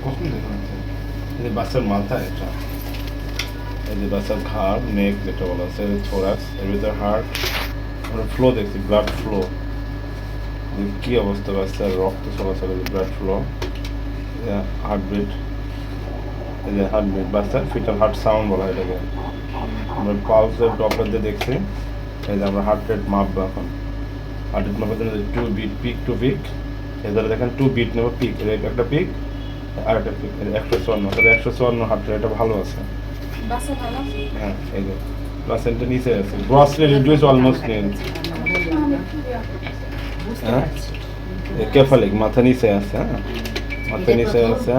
কখন দেখুন এই যে বাচ্চার মাথা এটা, এই যে বাচ্চার ঘাড়, নেক যেটা বলা আছে, থোরাক্স, এর ভিতরে হার্ট, আমরা ফ্লো দেখছি, ব্লাড ফ্লো, কি অবস্থা বাচ্চার রক্ত চলাচল, ব্লাড ফ্লো, হার্টবিট, এই যে হার্টবিট, বাচ্চার ফিটাল হার্ট সাউন্ড বলা হয় এটাকে। আমরা পালসের ডপলার দিয়ে দেখছি, এই যে আমরা হার্ট রেট মাপবো এখন। হার্ট রেট মাপার জন্য 2 বিট, পিক টু পিক, এদের দেখেন 2 বিট নেব, পিক একটা পিক আর একটা পিক, 154, তাহলে 154 হার্ট রেট, এটা ভালো আছে। হ্যাঁ, এই যে প্লাসেন্টা নিচে আছে, গ্রসলি রিডিউস অলমোস্ট নিল। হ্যাঁ, কেফালিক মাথা নিচে আছে, হ্যাঁ মাথা নিচে আছে।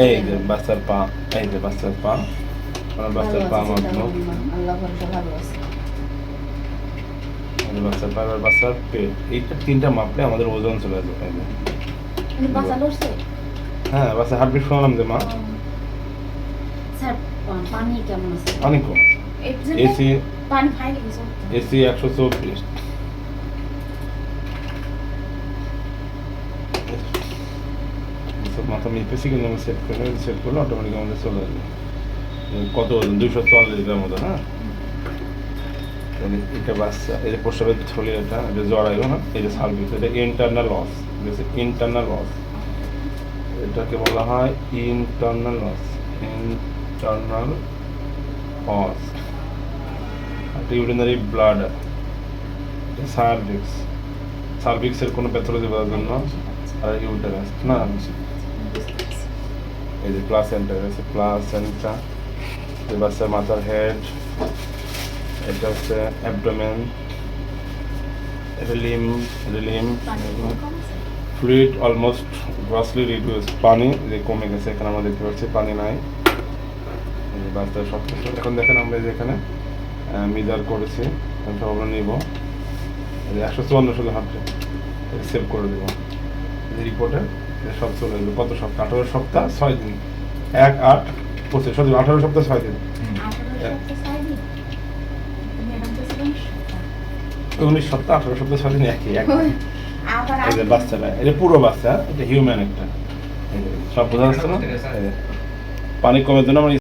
এই যে বাচ্চার পা, এই যে বাচ্চার পা, বাচ্চার পা মাপনো, বাচ্চার পা, বাচ্চার পেট, এইটা তিনটা মাপলে আমাদের ওজন চলে যাবে। হ্যাঁ, বাচ্চার হার্টবিট শুনলাম যে মা অনেক কম, এসি 124, মাথা মেপেছি কিন্তু আমি সেট করলে অটোমেটিক আমাদের চলে যাবে কত ওজন, 240 গ্রাম মতো। হ্যাঁ, এটা বাচ্চা, এই যে প্রস্রাবের থলি, এটা জড়াইও না, এই যে সার্ভিস, এটা ইন্টারনাল লস, ইন্টারনাল লস, এটাকে বলা হয় internal loss, internal loss. Urinary bladder, cervix, সার্ভিক্সের কোনো প্যাথোলজি বোঝার জন্য, আর ইউটেরাস না, এই যে প্লাসেন্টা, প্লাসেন্টা, এই বাচ্চার মাথার হেড, এটা হচ্ছে অ্যাবডোমেন, এটা limb, fluid almost grossly reduce, পানি যে কমে গেছে, এখানে আমরা দেখতে পাচ্ছি পানি নাই। বাচ্চার সব কিছু এখন দেখেন, আমরা যেখানে মিজার করেছি সব আমরা নিব, 154 শুধু হাঁটছে, সেভ করে দেবো রিপোর্টে, সব চলে যাবে। কত সপ্তাহ? 18 সপ্তাহ 6 দিন, 1-8-25, 18 সপ্তাহ 6 দিন, 19 সপ্তাহ 18 সপ্তাহ 6 দিন, একই এই যে বাচ্চাটা, এটা পুরো বাচ্চা, এটা হিউম্যান একটা, সব বোঝা যাচ্ছে না। পানি কমের জন্য আমরা